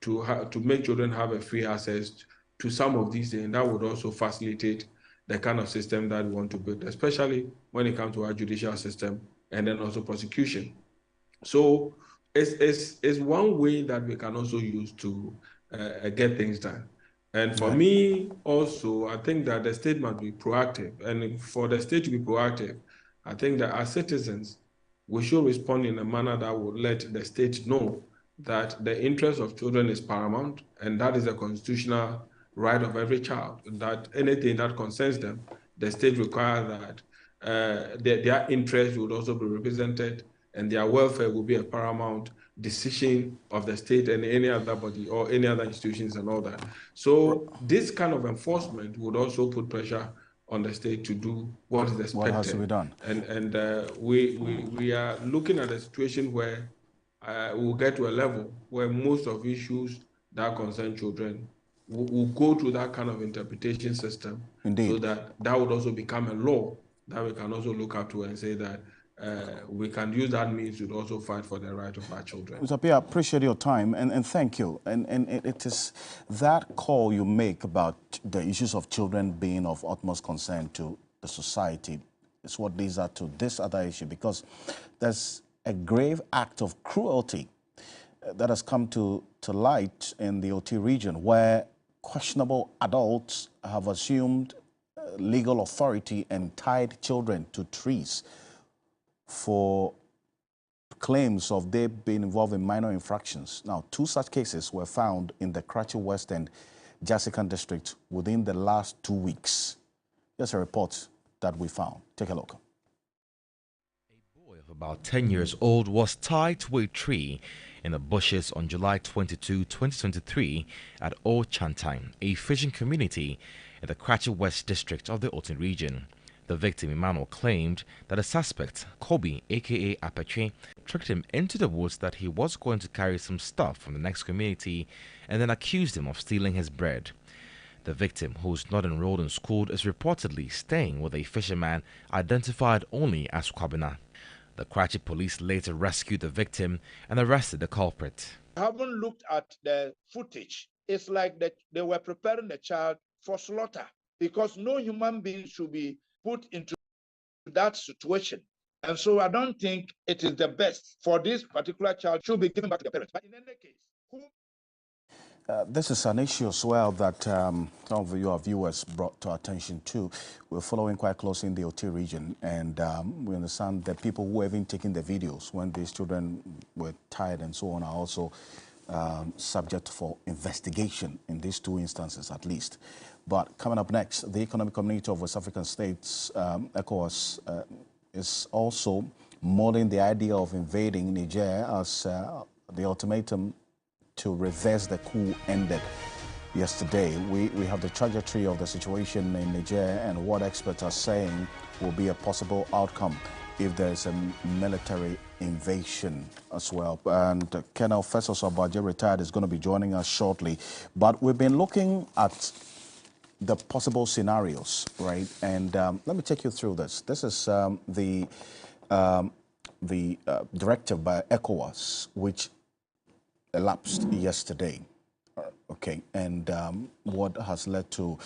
to make children have a free access to some of these things. And that would also facilitate the kind of system that we want to build, especially when it comes to our judicial system and then also prosecution. So it's one way that we can also use to get things done. And for me also, I think that the state must be proactive. And for the state to be proactive, I think that as citizens, we should respond in a manner that would let the state know that the interest of children is paramount, and that is a constitutional right of every child, that anything that concerns them, the state requires that their interests would also be represented, and their welfare will be a paramount decision of the state and any other body or any other institutions and all that. So this kind of enforcement would also put pressure on the state to do what is expected. What has to be done. And we are looking at a situation where we'll get to a level where most of issues that concern children will go through that kind of interpretation system. Indeed. So that would also become a law that we can also look up to and say that we can use that means to also fight for the right of our children. Mr. Pia, I appreciate your time and thank you. And it is that call you make about the issues of children being of utmost concern to the society is what leads us to this other issue, because there's a grave act of cruelty that has come to light in the OT region, where questionable adults have assumed legal authority and tied children to trees for claims of they being involved in minor infractions. Now, 2 such cases were found in the Karachi West and Jasikan district within the last 2 weeks. Here's a report that we found. Take a look. A boy of about 10 years old was tied to a tree in the bushes on July 22, 2023 at Old Chantime, a fishing community in the Karachi West district of the Otin region. The victim, Emmanuel, claimed that the suspect, Kobe, aka Apache, tricked him into the woods that he was going to carry some stuff from the next community and then accused him of stealing his bread. The victim, who's not enrolled in school, is reportedly staying with a fisherman identified only as Kwabena. The Karachi police later rescued the victim and arrested the culprit. I haven't looked at the footage. It's like that they were preparing the child for slaughter because no human being should be put into that situation. And so I don't think it is the best for this particular child to be given back to the parents. But in any case, this is an issue as well that some of your viewers brought to our attention too. We're following quite closely in the OT region, and we understand that people who have been taking the videos when these children were tied and so on are also subject for investigation in these two instances at least. But coming up next, the Economic Community of West African States, ECOWAS, is also mulling the idea of invading Niger as the ultimatum to reverse the coup ended yesterday. We have the trajectory of the situation in Niger and what experts are saying will be a possible outcome if there's a military invasion as well. And Colonel Festus Obaje, retired, is going to be joining us shortly. But we've been looking at the possible scenarios, right? And let me take you through this. This is the directive by ECOWAS, which elapsed yesterday. Okay, and what has led to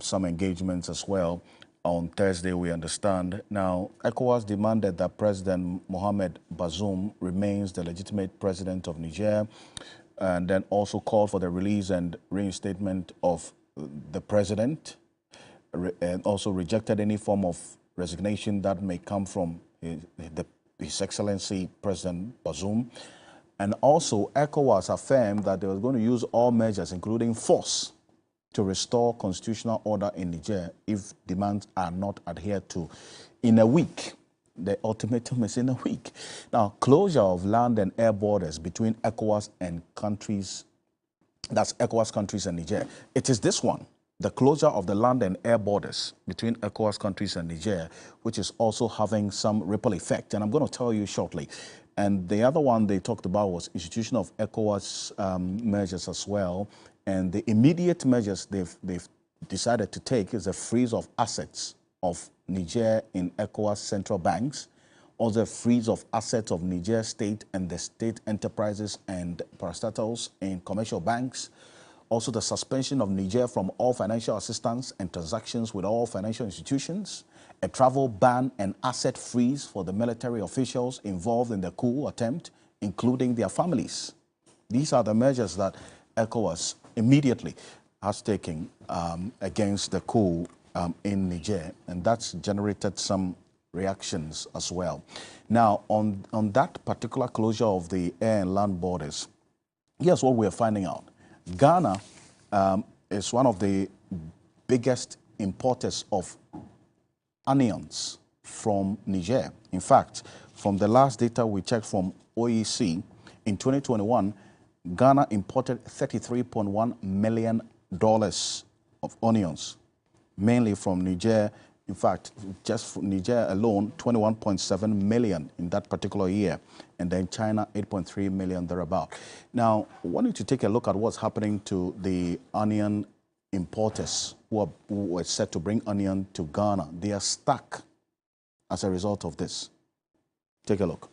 some engagements as well. On Thursday, we understand. Now, ECOWAS demanded that President Mohamed Bazoum remains the legitimate president of Niger, and then also called for the release and reinstatement of the president, and also rejected any form of resignation that may come from His Excellency President Bazoum. And also, ECOWAS affirmed that they were going to use all measures, including force, to restore constitutional order in Niger if demands are not adhered to in a week. The ultimatum is in a week. Now, closure of land and air borders between ECOWAS and countries, that's ECOWAS countries and Niger. It is this one, the closure of the land and air borders between ECOWAS countries and Niger, which is also having some ripple effect. And I'm going to tell you shortly. And the other one they talked about was institution of ECOWAS measures as well. And the immediate measures they've decided to take is a freeze of assets of Niger in ECOWAS central banks, also a freeze of assets of Niger state and the state enterprises and parastatals in commercial banks, also the suspension of Niger from all financial assistance and transactions with all financial institutions, a travel ban and asset freeze for the military officials involved in the coup attempt, including their families. These are the measures that ECOWAS immediately has taken against the coup in Niger, and that's generated some reactions as well. Now, on that particular closure of the air and land borders, here's what we're finding out. Ghana is one of the biggest importers of onions from Niger. In fact, from the last data we checked from OEC, in 2021, Ghana imported $33.1 million of onions, mainly from Niger. In fact, just from Niger alone, 21.7 million in that particular year, and then China, 8.3 million thereabout. Now, I want you to take a look at what's happening to the onion importers who were set to bring onion to Ghana. They are stuck as a result of this. Take a look.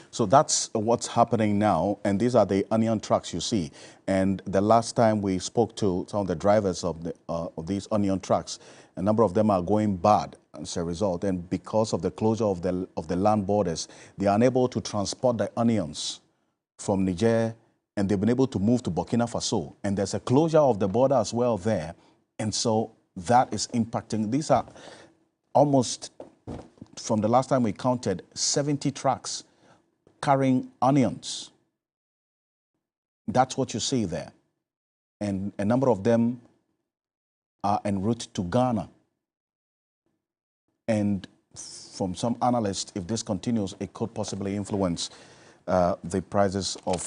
So that's what's happening now, and these are the onion trucks you see. And the last time we spoke to some of the drivers of these onion trucks, a number of them are going bad as a result. And because of the closure of the land borders, they are unable to transport the onions from Niger, and they've been able to move to Burkina Faso. And there's a closure of the border as well there, and so that is impacting. These are almost, from the last time we counted, 70 trucks carrying onions. That's what you see there. And a number of them are en route to Ghana. And from some analysts, if this continues, it could possibly influence the prices of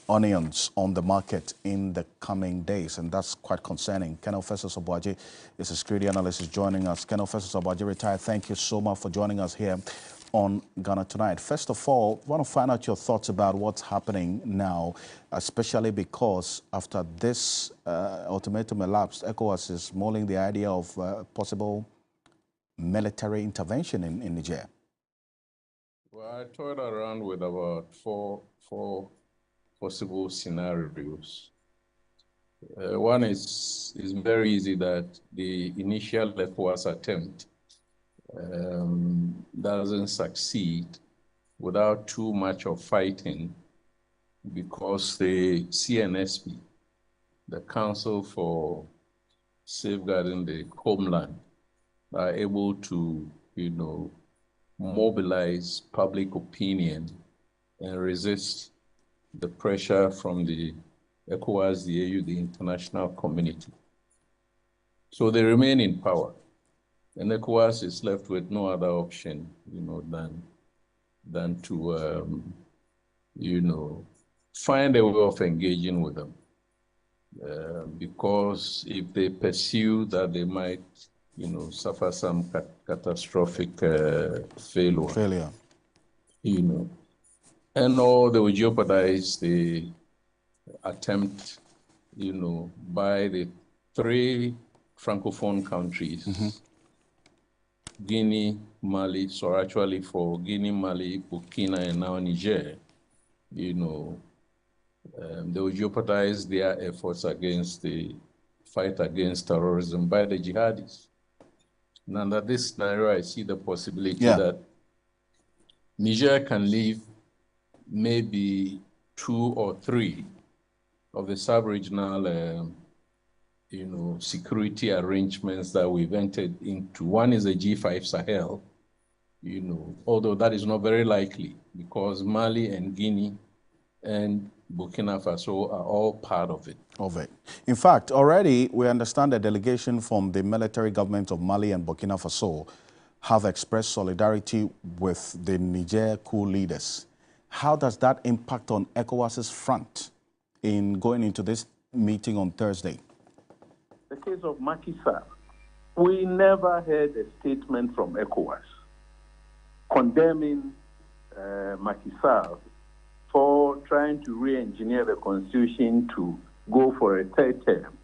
onions on the market in the coming days, and that's quite concerning. Colonel Festus Obwaje is a security analyst, is joining us. Colonel Festus Obwaje, retired, thank you so much for joining us here on Ghana Tonight. First of all, I want to find out your thoughts about what's happening now, especially because after this ultimatum elapsed, ECOWAS is mulling the idea of possible military intervention in Niger. Well, I toyed around with about four possible scenarios. One is very easy, that the initial ECOWAS attempt doesn't succeed without too much of fighting, because the CNSP, the Council for Safeguarding the Homeland, are able to, mobilize public opinion and resist the pressure from the ECOWAS, the AU, the international community. So they remain in power. And ECOWAS is left with no other option, than to, find a way of engaging with them. Because if they pursue that, they might, suffer some catastrophic failure. And or they will jeopardize the attempt, by the 3 Francophone countries, Guinea, Mali, so actually for Guinea, Mali, Burkina, and now Niger, they will jeopardize their efforts against the fight against terrorism by the jihadis. And under this scenario, I see the possibility that Niger can leave maybe 2 or 3 of the sub-regional, security arrangements that we've entered into. One is the G5 Sahel, although that is not very likely, because Mali and Guinea and Burkina Faso are all part of it. In fact, already we understand a delegation from the military government of Mali and Burkina Faso have expressed solidarity with the Niger coup leaders. How does that impact on ECOWAS's front in going into this meeting on Thursday? The case of Macky Sall, we never heard a statement from ECOWAS condemning Macky Sall for trying to re-engineer the constitution to go for a 3rd term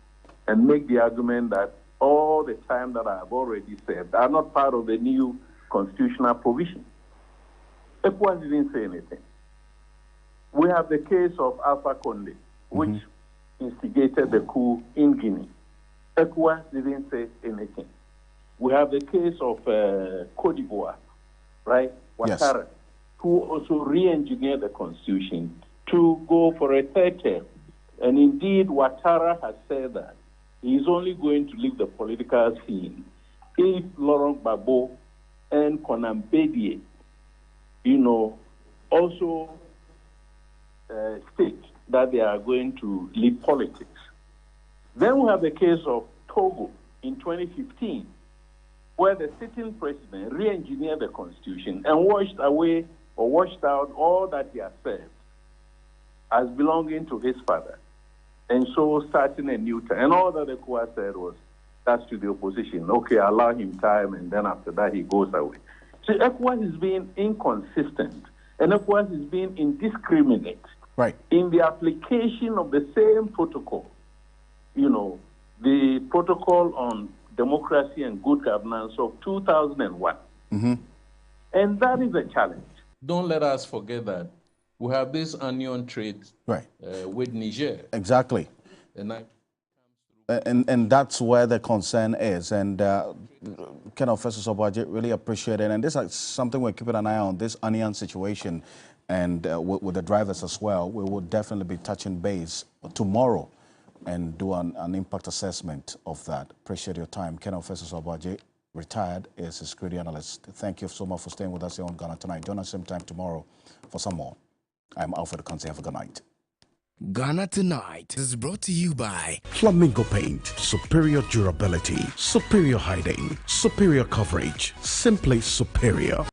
and make the argument that all the time that I have already served are not part of the new constitutional provision. ECOWAS didn't say anything. We have the case of Alpha Condé, which instigated the coup in Guinea. ECOWAS didn't say anything. We have the case of Côte d'Ivoire, right? Ouattara, who also re-engineered the constitution to go for a 3rd term. And indeed, Ouattara has said that he's only going to leave the political scene if Laurent Gbagbo and Konan Bedie, also state that they are going to leave politics. Then we have the case of Togo in 2015, where the sitting president re-engineered the constitution and washed away or washed out all that he had served as belonging to his father, and so starting a new term. And all that the ECOWAS said was, that's to the opposition. Okay, allow him time, and then after that he goes away. So ECOWAS is being inconsistent, and ECOWAS is being indiscriminate in the application of the same protocol. The protocol on democracy and good governance of 2001. And that is a challenge. Don't let us forget that we have this onion trade with Niger. Exactly. And that's where the concern is. And Colonel Festus Obwaje, really appreciate it. And this is something we're keeping an eye on, this onion situation, and with the drivers as well. We will definitely be touching base tomorrow and do an impact assessment of that. Appreciate your time. Colonel Festus Obwaje, retired, is a security analyst. Thank you so much for staying with us here on Ghana Tonight. Join us same time tomorrow for some more. I'm Alfred Ocansey. Have a good night. Ghana Tonight is brought to you by Flamingo Paint. Superior durability, superior hiding, superior coverage, simply superior.